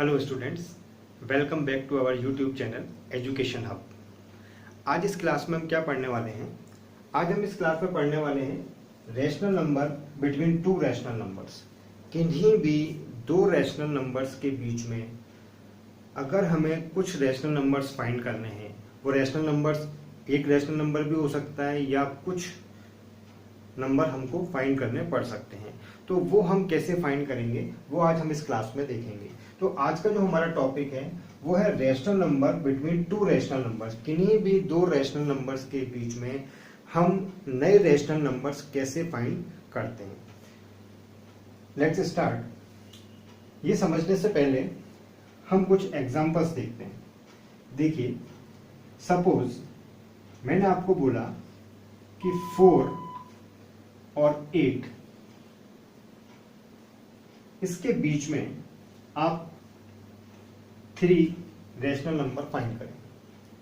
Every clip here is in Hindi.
Hello students, welcome back to our YouTube channel education hub. आज इस क्लास में हम क्या पढ़ने वाले हैं? आज हम इस क्लास में पढ़ने वाले हैं rational number between two rational numbers. किन्हीं भी दो रैशनल नंबर्स के बीच में अगर हमें कुछ रैशनल नंबर्स फाइंड करने हैं, वो रैशनल नंबर्स एक रैशनल नंबर भी हो सकता है या कुछ नंबर हमको फाइंड करने पड़ सकते हैं, तो वो हम कैसे फाइंड करेंगे वो आज हम इस क्लास में देखेंगे। तो आज का जो हमारा टॉपिक है वो है rational number between two rational numbers. किन्हीं भी दो रैशनल नंबर्स के बीच में हम नए रैशनल नंबर्स कैसे फाइंड करते हैं। Let's start. ये समझने से पहले हम कुछ एग्जांपल्स देखते हैं। देखिए, सपोज मैंने आपको बोला कि 4 और 8 इसके बीच में आप 3 रैशनल नंबर फाइंड करें।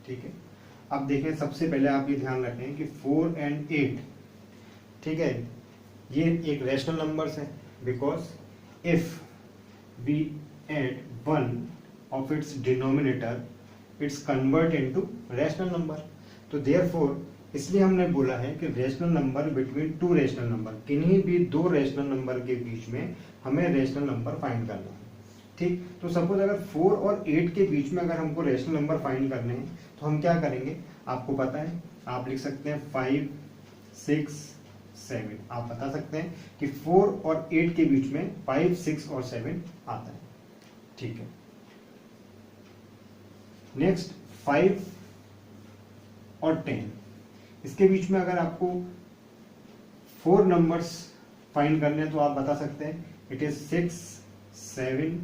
ठीक है, अब देखें, सबसे पहले आप ये ध्यान रखें कि 4 and 8, ठीक है, ये एक रैशनल नंबर्स है because if we add 1 of its denominator its convert into rational number. तो देयरफॉर इसलिए हमने बोला है कि rational number between two rational number, किन्हीं भी दो रैशनल नंबर के बीच में हमें रैशनल नंबर फाइंड करना है। ठीक, तो सपोज अगर 4 और 8 के बीच में अगर हमको रैशनल नंबर फाइंड करने हैं तो हम क्या करेंगे, आपको पता है, आप लिख सकते हैं 5, 6, 7। आप बता सकते हैं कि 4 और 8 के बीच में 5, 6 और 7 आता है। ठीक है, नेक्स्ट 5 और 10, इसके बीच में अगर आपको 4 नंबर्स फाइंड करने हैं तो आप बता सकते हैं इट इज 6, 7,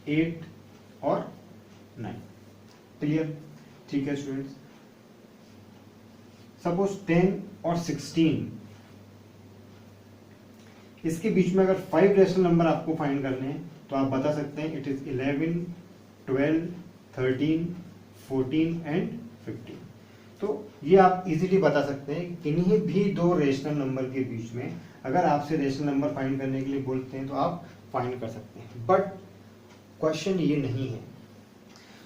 8 और 9। क्लियर? ठीक है स्टूडेंट्स। सपोज 10 और 16, इसके बीच में अगर 5 रैशनल नंबर आपको फाइंड करने हैं तो आप बता सकते हैं इट इज 11, 12, 13, 14 एंड 15। तो ये आप इजीली बता सकते हैं, किन्हीं भी दो रैशनल नंबर के बीच में अगर आपसे रैशनल नंबर फाइंड करने के लिए बोलते हैं तो आप फाइंड कर सकते हैं। बट क्वेश्चन ये नहीं है।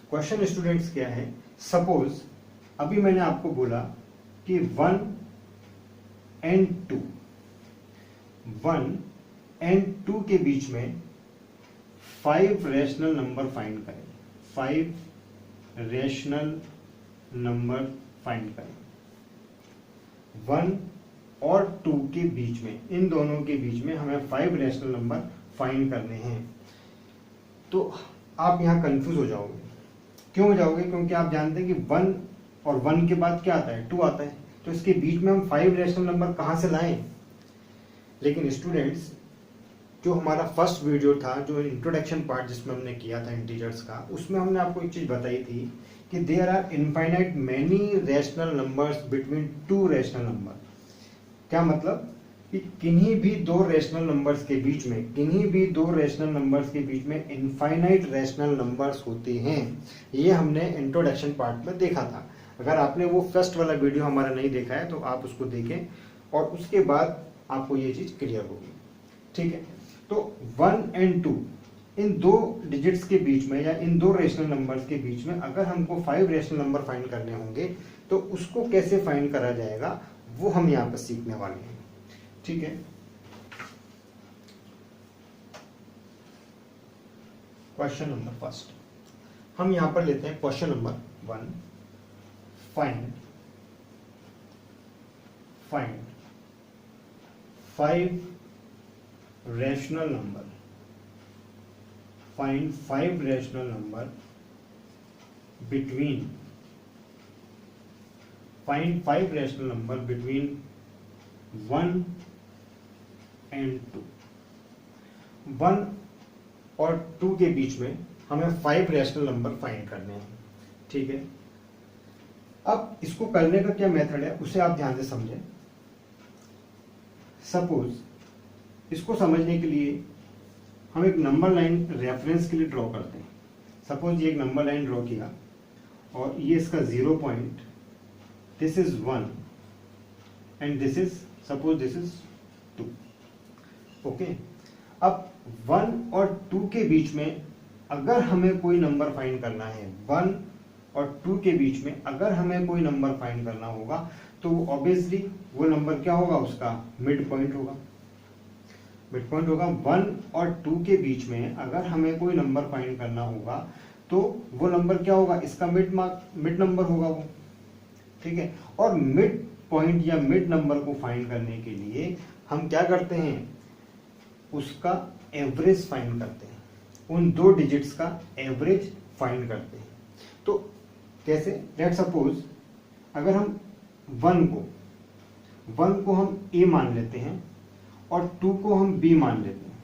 क्वेश्चन स्टूडेंट्स क्या है, सपोज अभी मैंने आपको बोला कि 1 and 2, 1 and 2 के बीच में 5 रैशनल नंबर फाइंड करें। 5 रैशनल नंबर फाइंड करें 1 और 2 के बीच में, इन दोनों के बीच में हमें 5 रैशनल नंबर फाइंड करने हैं। तो आप यहां कंफ्यूज हो जाओगे। क्यों हो जाओगे? क्योंकि आप जानते हैं कि 1 और 1 के बाद क्या आता है, 2 आता है। तो इसके बीच में हम 5 रैशनल नंबर कहां से लाएं? लेकिन स्टूडेंट्स, जो हमारा फर्स्ट वीडियो था, जो इंट्रोडक्शन पार्ट जिसमें हमने किया था इंटीजर्स का, उसमें हमने आपको एक चीज बताई थी कि there are infinite many rational numbers between two rational number. क्या मतलब कि किन्हीं भी दो रैशनल नंबर्स के बीच में, किन्हीं भी दो रैशनल नंबर्स के बीच में इनफाइनाइट रैशनल नंबर्स होते हैं। ये हमने इंट्रोडक्शन पार्ट में देखा था। अगर आपने वो फर्स्ट वाला वीडियो हमारा नहीं देखा है तो आप उसको देखें और उसके बाद आपको ये चीज क्लियर होगी। ठीक है, तो 1 and 2, इन दो डिजिट्स के बीच में या इन दो रैशनल नंबर्स के बीच में अगर हमको 5 रैशनल नंबर फाइंड करने होंगे तो उसको कैसे फाइंड करा जाएगा वो हम यहाँ पर सीखने वाले हैं। ठीक है, क्वेश्चन नंबर फर्स्ट हम यहां पर लेते हैं। Question number 1, find 5 rational number, find 5 rational number between 1 and 2। 1 और 2 के बीच में हमें 5 रैशनल नंबर फाइंड करने हैं। ठीक है, अब इसको करने का क्या मेथड है उसे आप ध्यान से समझें। सपोज इसको समझने के लिए हम एक नंबर लाइन रेफरेंस के लिए ड्रॉ करते हैं। सपोज ये एक नंबर लाइन ड्रॉ किया और ये इसका 0 point, this is 1 and this is, suppose this is 2। Okay, अब 1 और 2 के बीच में अगर हमें कोई नंबर फाइंड करना है 1 और 2 के बीच में, अगर हमें कोई नंबर फाइंड करना होगा तो ऑब्वियसली वो नंबर क्या होगा, उसका मिड पॉइंट होगा। मिड पॉइंट होगा 1 और 2 के बीच में। अगर हमें कोई नंबर फाइंड करना होगा तो वो नंबर क्या होगा, इसका मिड नंबर होगा वो, ठीक है। और मिड पॉइंट या मिड नंबर को फाइंड करने के लिए हम क्या करते हैं, उसका एवरेज फाइंड करते हैं, उन दो डिजिट्स का एवरेज फाइंड करते हैं। तो कैसे, लेट सपोज अगर हम 1 को हम ए मान लेते हैं और 2 को हम बी मान लेते हैं,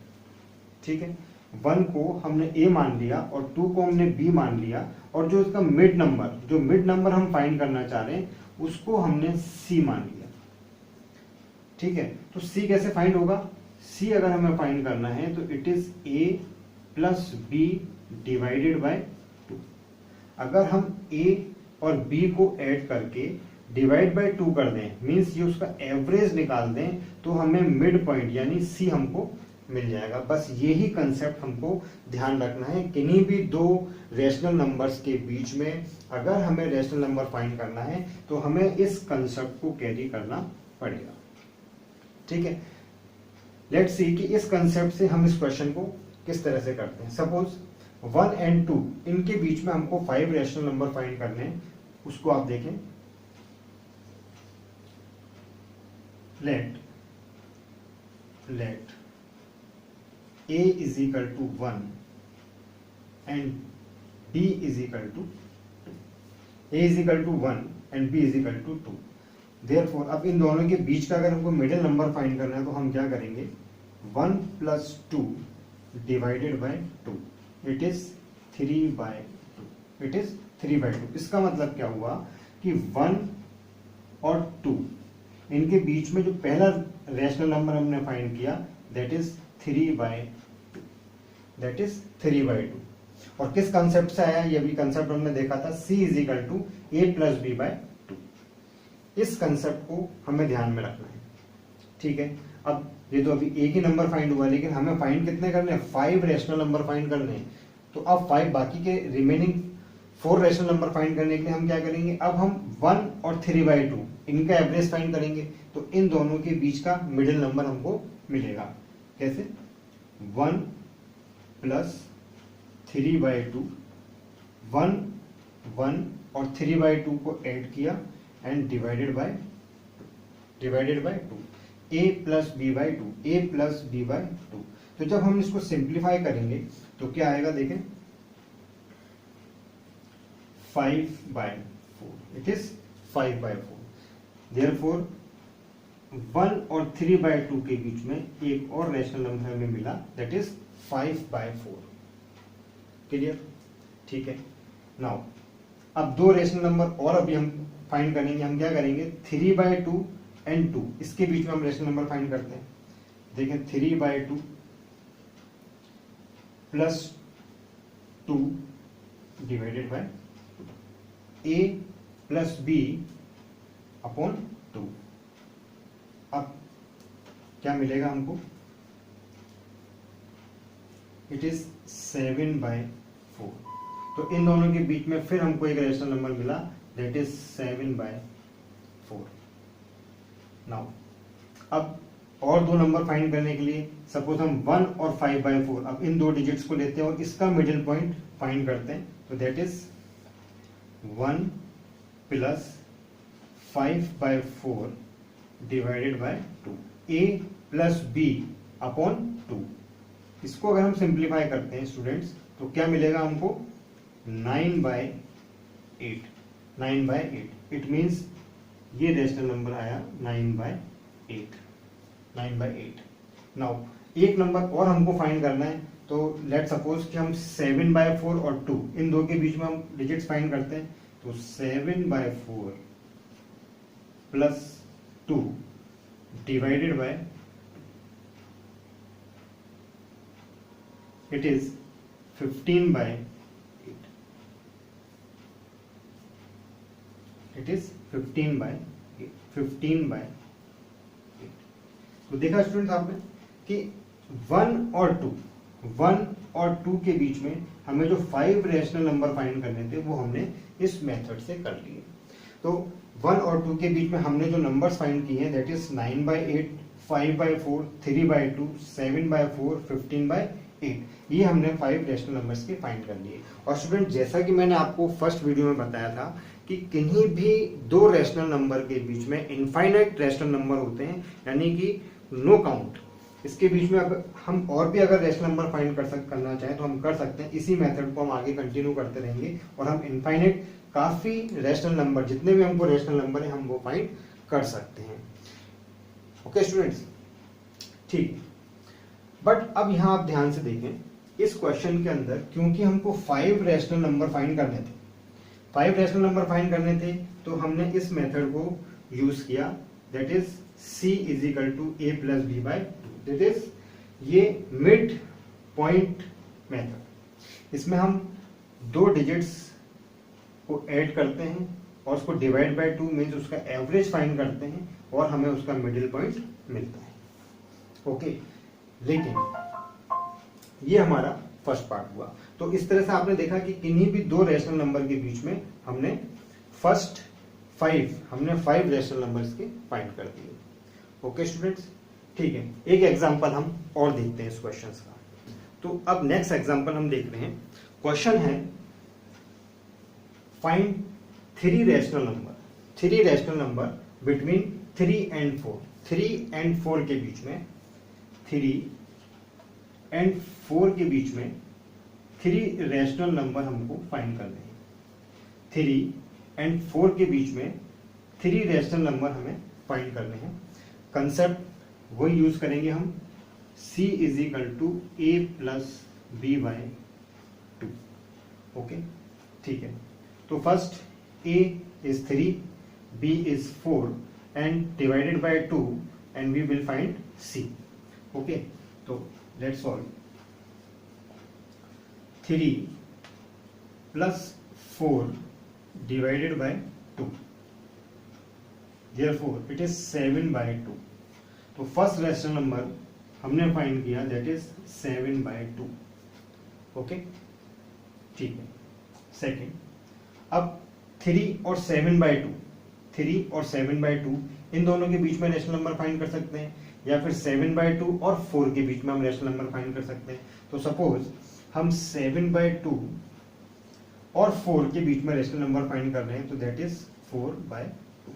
ठीक है। 1 को हमने ए मान लिया और 2 को हमने बी मान लिया, और जो इसका मिड नंबर हम फाइंड करना चाह रहे हैं उसको हमने सी मान लिया, ठीक है। तो सी कैसे फाइंड होगा, सी अगर हमें फाइंड करना है तो it is a plus b divided by 2। अगर हम ए और बी को ऐड करके डिवाइड बाय 2 कर दें, मीन्स ये उसका एवरेज निकाल दें, तो हमें मिड पॉइंट यानी सी हमको मिल जाएगा। बस यही कंसेप्ट हमको ध्यान रखना है, किन्हीं भी दो रेशनल नंबर्स के बीच में अगर हमें रेशनल नंबर फाइंड करना है तो हमें इस कंसेप्ट को कैरी करना पड़ेगा, ठीक है। लेट्स सी कि इस कंसेप्ट से हम इस क्वेश्चन को किस तरह से करते हैं। सपोज 1 एंड 2 इनके बीच में हमको 5 रेशनल नंबर फाइंड करने हैं, उसको आप देखें। Let a is equal to 1 and b is equal to 2. a is equal to 1 and b is equal to 2. Therefore अब इन दोनों के बीच का अगर हमको मिडिल नंबर फाइंड करना है तो हम क्या करेंगे, 1 plus 2 divided by 2, it is 3 by 2, it is 3 by 2। इसका मतलब क्या हुआ कि 1 और 2 इनके बीच में जो पहला रेशनल नंबर हमने फाइंड किया that is 3 by 2, that is 3 by 2। और किस कंसेप्ट से आया, ये भी कंसेप्ट हमने देखा था, c is equal to a plus b by 2। इस कंसेप्ट को हमें ध्यान में रखना है, ठीक है। अब ये तो अभी एक ही नंबर फाइंड हुआ, लेकिन हमें फाइंड कितने करने हैं, 5 रेशनल नंबर फाइंड करने हैं। तो अब 5 बाकी के रिमेनिंग 4 रेशनल नंबर फाइंड करने के लिए हम क्या करेंगे, अब हम 1 और 3 by 2 इनका एवरेज फाइंड करेंगे। तो इन दोनों के बीच का मिडिल नंबर हमको मिलेगा, कैसे, 1 प्लस 3 by 2, 1 और 3 by 2 को ऐड किया and divided by 2, a plus b by 2, a plus b by 2। तो जब हम इसको सिंप्लीफाई करेंगे तो क्या आएगा, देखें 5 by 4, it is 5 by 4। Therefore 1 और 3 by 2 के बीच में एक और रेशनल नंबर हमें मिला दैट इज 5 by 4। क्लियर, ठीक है। नाउ अब दो रेशनल नंबर और अभी हम फाइंड करेंगे। हम क्या करेंगे, 3 by 2 एंड 2, इसके बीच में हम रेशनल नंबर फाइंड करते हैं। देखें 3 by 2 plus 2 divided by a plus b upon 2। अब क्या मिलेगा हमको, इट इज 7 by 4। तो इन दोनों के बीच में फिर हमको एक रेशनल नंबर मिला दैट इज 7 by 4। नाउ अब और दो नंबर फाइंड करने के लिए सपोज हम 1 और 5 by 4, अब इन दो डिजिट्स को लेते हैं और इसका मिडिल पॉइंट फाइंड करते हैं। तो that is 1 plus 5 by 4 divided by 2, a plus b upon 2। इसको अगर हम सिंप्लीफाई करते हैं स्टूडेंट्स तो क्या मिलेगा हमको, 9 by 8। इट मीन्स ये रेशनल नंबर आया 9 by 8। नाउ एक नंबर और हमको फाइंड करना है। तो लेट सपोज कि हम 7 by 4 और 2 इन दो के बीच में हम डिजिट्स फाइंड करते हैं। तो 7 by 4 plus 2 divided by, it is 15 by 8। It is 15 by 8। तो देखा स्टूडेंट्स आपने कि 1 और 2 और 2 के बीच में हमें जो 5 रैशनल नंबर फाइंड करने थे वो हमने इस मेथड से कर लिए। तो 1 और 2 के बीच में हमने जो नंबर्स फाइंड किए हैं दैट इज 9/8, 5/4, 3/2, 7/4, 15/8। ये हमने 5 रैशनल नंबर्स के फाइंड कर लिए। और स्टूडेंट जैसा कि मैंने आपको फर्स्ट वीडियो में बताया था कि किन्हीं भी दो रैशनल नंबर के बीच में इनफाइनाइट रैशनल नंबर होते हैं, यानी कि नो काउंट। इसके बीच में अब हम और भी अगर रैशनल नंबर फाइंड करना चाहें तो हम कर सकते हैं। इसी मेथड को हम आगे कंटिन्यू करते रहेंगे और हम इनफाइनाइट काफी रैशनल नंबर, जितने भी हमको रैशनल नंबर है हम वो फाइंड कर सकते हैं। ओके स्टूडेंट्स, ठीक। बट अब यहां आप ध्यान से देखें, इस क्वेश्चन के अंदर क्योंकि हमको 5 रैशनल नंबर फाइंड करने थे, 5 रैशनल नंबर फाइंड करने थे, तो हमने इस मेथड को यूज किया, that is C is equal to A plus B by 2। That is ये मिड पॉइंट मेथड। इसमें हम 2 डिजिट्स को ऐड करते हैं और उसको डिवाइड बाय 2 मीन्स उसका एवरेज फाइंड करते हैं और हमें उसका मिडिल पॉइंट मिलता है। ओके, लेकिन ये हमारा फर्स्ट पार्ट हुआ। तो इस तरह से आपने देखा कि किन्हीं भी दो रैशनल नंबर के बीच में हमने फर्स्ट 5 रैशनल नंबर्स के फाइंड कर दिए। ओके स्टूडेंट्स, ठीक है। एक एग्जांपल हम और देखते हैं इस क्वेश्चन का। तो अब नेक्स्ट एग्जांपल हम देख रहे हैं। क्वेश्चन है find 3 rational number between 3 and 4। 3 and 4 के बीच में 3 and 4 के बीच में 3 रैशनल नंबर हमको फाइंड करने हैं। 3 and 4 के बीच में 3 रैशनल नंबर हमें फाइंड करने हैं। कंसेप्ट वही यूज करेंगे हम, C is equal to A plus B by 2। Okay, ठीक है। तो first A is 3, B is 4 and divided by 2 and we will find C। okay, तो let's solve। 3 plus 4 divided by 2, therefore it is 7/2। तो फर्स्ट रैशनल नंबर हमने फाइंड किया, दैट इज 7/2। ओके, ठीक है। सेकेंड, अब 3 और 7/2, 3 और 7/2 इन दोनों के बीच में रैशनल नंबर फाइंड कर सकते हैं, या फिर 7/2 और 4 के बीच में हम रैशनल नंबर फाइंड कर सकते हैं। तो सपोज हम 7/2 और 4 के बीच में रैशनल नंबर फाइंड कर रहे हैं, तो that is 4/2।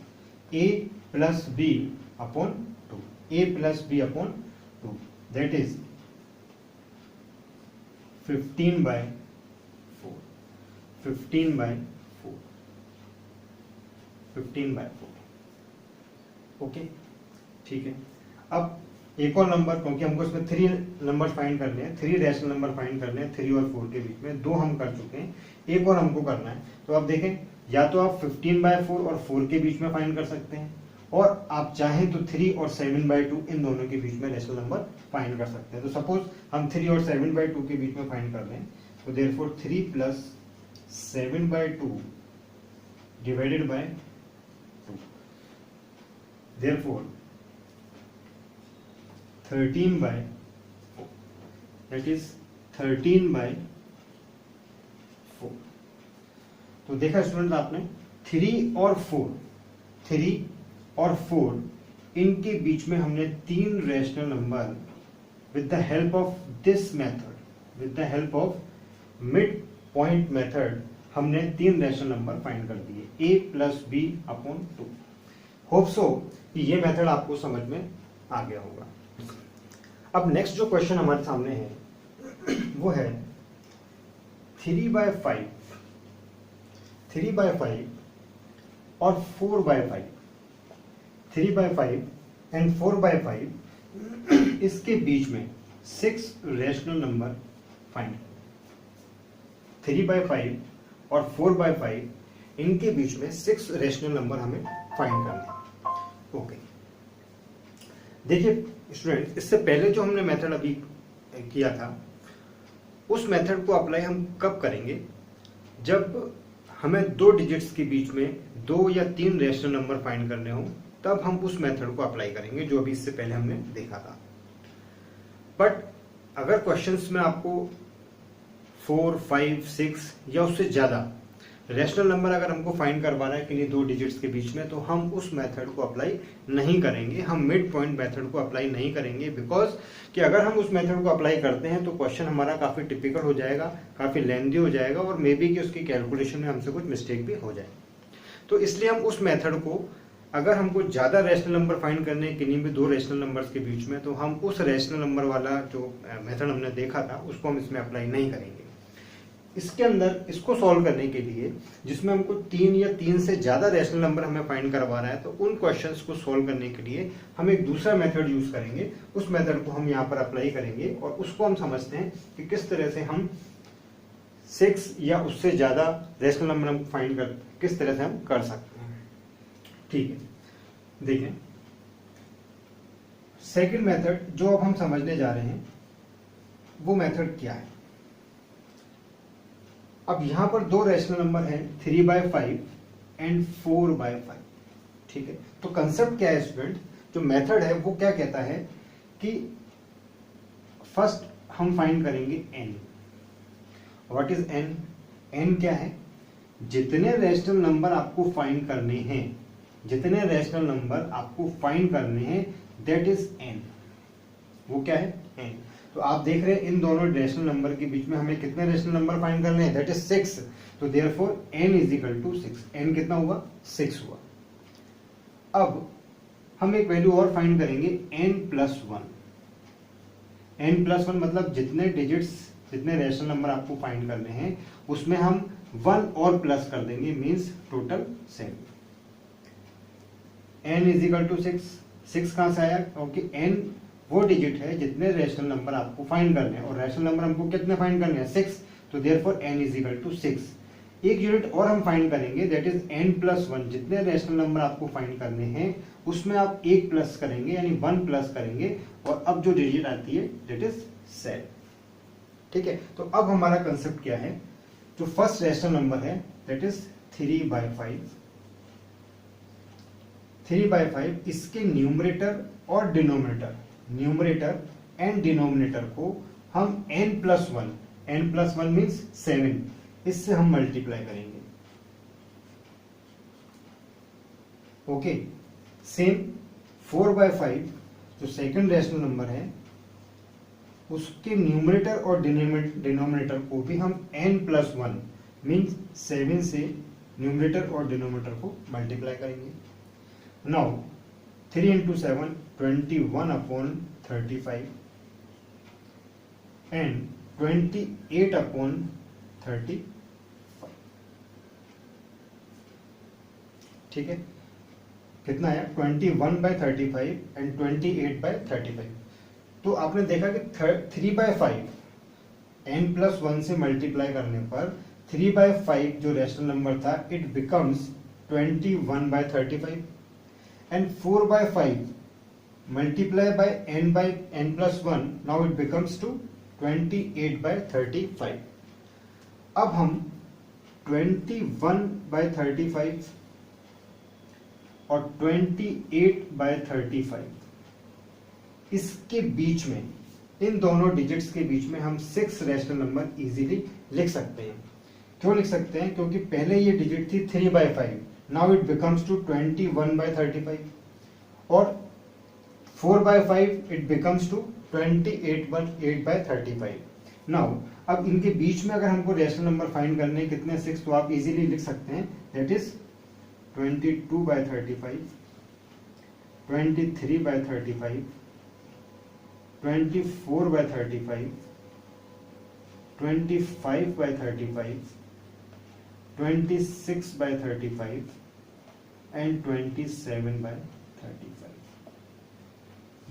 A plus B upon 2, A plus B upon 2, that is 15/4, 15/4, 15/4। Okay, ठीक है। अब एक और नंबर, क्योंकि हमको इसमें 3 नंबर फाइंड करने हैं, 3 रैशनल नंबर फाइंड करने हैं 3 और 4 के बीच में। 2 हम कर चुके हैं, एक और हमको करना है। तो अब देखें, या तो आप 15/4 और 4 के बीच में फाइंड कर सकते हैं, और आप चाहें तो 3 और 7/2 इन दोनों के बीच में रैशनल नंबर फाइंड कर सकते हैं। तो सपोज हम 3 और 7/2 के बीच में फाइंड कर रहे हैं, तो therefore 3 plus 7/2 divided by 2, therefore 13/4, that is 13/4। तो देखा स्टूडेंट आपने, 3 और 4 इनके बीच में हमने 3 rational number with the help of this method, with the help of mid point method हमने 3 रैशनल नंबर फाइंड कर दिए, A plus B upon 2। Hope so कि ये मेथड आपको समझ में आ गया होगा। अब नेक्स्ट जो क्वेश्चन हमारे सामने है वो है 3/5 और 4/5। 3/5 एंड 4/5 इसके बीच में 6 रैशनल नंबर फाइंड। 3/5 और 4/5 इनके बीच में 6 रैशनल नंबर हमें फाइंड करने हैं। ओके, देखिए स्टूडेंट, इससे पहले जो हमने मेथड अभी किया था, उस मेथड को अप्लाई हम कब करेंगे, जब हमें 2 डिजिट्स के बीच में 2 या 3 रैशनल नंबर फाइंड करने हो, तब हम उस मेथड को अप्लाई करेंगे जो अभी इससे पहले हमने देखा था। बट अगर क्वेश्चंस में आपको 4, 5, 6 या उससे ज़्यादा रैशनल नंबर अगर हमको फाइंड करवाना है किन्हीं दो डिजिट्स के बीच में, तो हम उस मेथड को अप्लाई नहीं करेंगे, हम मिड पॉइंट मेथड को अप्लाई नहीं करेंगे। बिकॉज कि अगर हम उस मेथड को अप्लाई करते हैं तो क्वेश्चन हमारा काफ़ी टिपिकल हो जाएगा, काफ़ी लेंदी हो जाएगा और मे बी कि उसकी कैलकुलेशन में हमसे कुछ मिस्टेक भी हो जाए। तो इसलिए हम उस मेथड को, अगर हमको ज़्यादा रैशनल नंबर फाइंड करने हैं किन्हीं भी दो रैशनल नंबर्स के बीच में, तो हम उस रैशनल नंबर वाला जो मेथड हमने देखा था उसको हम इसमें अप्लाई नहीं करेंगे। इसके अंदर इसको सॉल्व करने के लिए, जिसमें हमको 3 या 3 से ज़्यादा रैशनल नंबर हमें फाइंड करवा रहा है, तो उन क्वेश्चंस को सॉल्व करने के लिए हम एक दूसरा मेथड यूज़ करेंगे। उस मेथड को हम यहाँ पर अप्लाई करेंगे और उसको हम समझते हैं कि किस तरह से हम 6 या उससे ज़्यादा रैशनल नंबर हम फाइंड कर किस तरह से हम कर सकते हैं। ठीक है, देखें सेकेंड मेथड जो अब हम समझने जा रहे हैं वो मेथड क्या है। अब यहां पर दो रैशनल नंबर हैं 3/5 एंड 4/5। ठीक है, तो कंसेप्ट क्या है स्टूडेंट, जो मेथड है वो क्या कहता है कि फर्स्ट हम फाइंड करेंगे n। What is n? n क्या है? जितने रैशनल नंबर आपको फाइंड करने हैं, जितने रैशनल नंबर आपको फाइंड करने हैं, दैट इज n। वो क्या है? n। तो आप देख रहे हैं इन दोनों रैशनल नंबर के बीच में हमें कितने रैशनल नंबर फाइंड करने हैं, दैट इज 6। तो therefore n is equal to 6। n कितना हुआ? 6 हुआ। अब हम एक वैल्यू और फाइंड करेंगे n+1। n+1 मतलब जितने डिजिट्स, जितने रैशनल नंबर आपको फाइंड करने हैं उसमें हम 1 और प्लस कर देंगे, means total 7। n is equal to 6। 6 कहां से आया? क्योंकि n वो डिजिट है जितने रैशनल नंबर आपको फाइंड करने हैं, और रैशनल नंबर हमको कितने फाइंड करने हैं? 6। तो therefore n is equal to 6। एक यूनिट और हम फाइंड करेंगे, दैट इज n+1। जितने रैशनल नंबर आपको फाइंड करने हैं उसमें आप एक प्लस करेंगे, यानी 1 प्लस करेंगे, और अब जो डिजिट आती है दैट इज 7। ठीक है, तो अब हमारा कंसेप्ट क्या है, जो फर्स्ट रैशनल नंबर है दैट इज 3/5। 3/5 इसके न्यूमरेटर और डिनोमिनेटर, न्यूमरेटर एंड डिनोमिनेटर को हम n+1, n+1 मीन्स 7, इससे हम मल्टीप्लाई करेंगे। ओके, सेम 4/5 जो सेकंड रैशनल नंबर है उसके न्यूमरेटर और डिनोमिनेटर को भी हम n+1 मीन्स 7 से न्यूमरेटर और डिनोमिनेटर को मल्टीप्लाई करेंगे। Now 3 into 7, 21/35 and 28/35। ठीक है, कितना है? 21/35 एंड 28/35। तो आपने देखा कि 3/5 n+1 से मल्टीप्लाई करने पर 3/5 जो रैशनल नंबर था it becomes 21/35 and 4/5 multiply by n+1, now it becomes to 28/35। अब हम 21/35 और 28/35 इसके बीच में, इन दोनों डिजिट्स के बीच में हम 6 रैशनल नंबर इजीली लिख सकते हैं। क्यों लिख सकते हैं? क्योंकि पहले ये डिजिट थी 3/5, now it becomes to 21/35, और 4/5 it becomes to 28/35। नाउ अब इनके बीच में अगर हमको रैशनल नंबर फाइंड करने हैं कितने? 6, तो आप इजीली लिख सकते हैं दैट इज 22/35, 23/35, 24/35, 25/35, 26/35 एंड 27/35।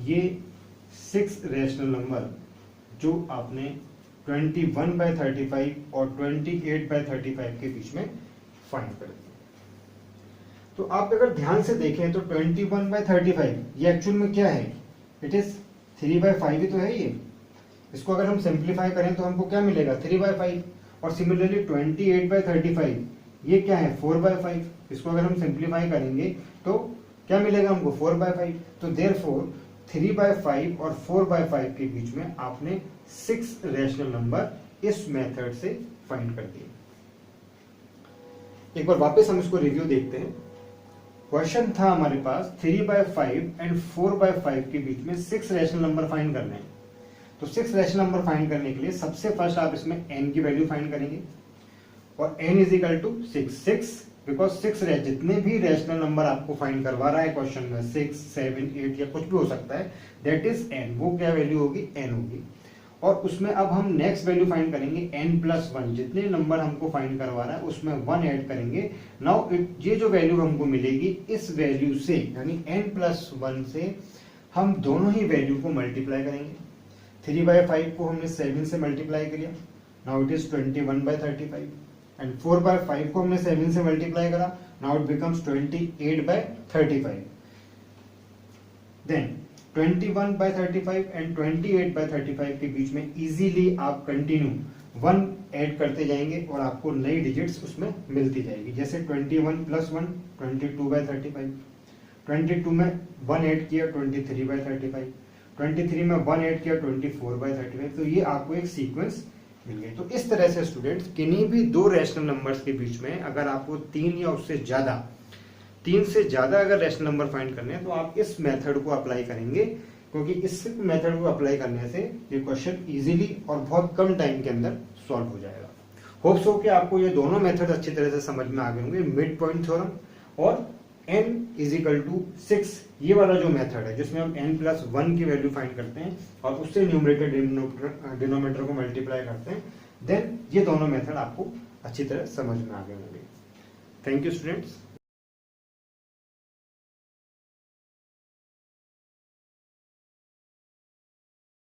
ये 6 रैशनल नंबर जो आपने 21/35 और 28/35 के बीच में फाइंड कर दिए। तो आप अगर ध्यान से देखें तो 21/35 ये एक्चुअल में क्या है? इट इज 3/5 ही तो है ये। इसको अगर हम सिंप्लीफाई करें तो हमको क्या मिलेगा? 3/5। और सिमिलरली 28/35 ये क्या है? 4/5। इसको अगर हम सिंप्लीफाई करेंगे तो क्या मिलेगा हमको? 4/5। तो देयरफॉर 3/5 और 4/5 के बीच में आपने 6 रैशनल नंबर इस मेथड से फाइंड कर दिए। एक बार वापस हम इसको रिव्यू देखते हैं। क्वेश्चन था हमारे पास 3/5 एंड 4/5 के बीच में 6 रैशनल नंबर फाइंड करने हैं। तो 6 रैशनल नंबर फाइंड करने के लिए सबसे फर्स्ट आप इसमें n की वैल्यू फाइंड करेंगे और n is equal to 6 because 6 जितने भी रैशनल नंबर आपको फाइंड करवा रहा है क्वेश्चन में 6, 7, 8 या कुछ भी हो सकता है, दैट इज n। वो क्या वैल्यू होगी? n होगी। और उसमें अब हम नेक्स्ट वैल्यू फाइंड करेंगे n+1, जितने नंबर हमको फाइंड करवा रहा है उसमें 1 ऐड करेंगे। नाउ ये जो वैल्यू हमको मिलेगी इस वैल्यू से यानी n+1 से हम दोनों ही वैल्यू को मल्टीप्लाई करेंगे। 3/5 को हमने 7 से मल्टीप्लाई किया, नाउ इट इज 21/35 एंड 4/5 को हमने 7 से मल्टीप्लाई करा, now it becomes 28/35। Then 21/35 and 28/35 के बीच में इजीली आप कंटिन्यू 1 ऐड करते जाएंगे और आपको नई डिजिट्स उसमें मिलती जाएगी। जैसे 21 + 1 22/35, 22 में 1 ऐड किया 23/35, 23 में 1 ऐड किया 24/35। तो ये आपको एक सीक्वेंस मिल गई। तो इस तरह से स्टूडेंट्स किन्हीं भी दो रैशनल नंबर्स के बीच में अगर आपको 3 या उससे ज्यादा 3 से ज्यादा अगर रैशनल नंबर फाइंड करने हैं तो आप इस मेथड को अप्लाई करेंगे, क्योंकि इस मेथड को अप्लाई करने से ये क्वेश्चन इजीली और बहुत कम टाइम के अंदर सॉल्व हो जाएगा। होप सो कि आपको ये दोनों मेथड अच्छी तरह से समझ में आ गए होंगे, मिड पॉइंट थ्योरम और n = 6 ये वाला जो मेथड है जिसमें हम n+1 की वैल्यू फाइंड करते हैं और उससे न्यूमरेटर डिनोमिनेटर को मल्टीप्लाई करते हैं, देन ये दोनों मेथड आपको अच्छी तरह समझ में आ गए होंगे। Thank you students.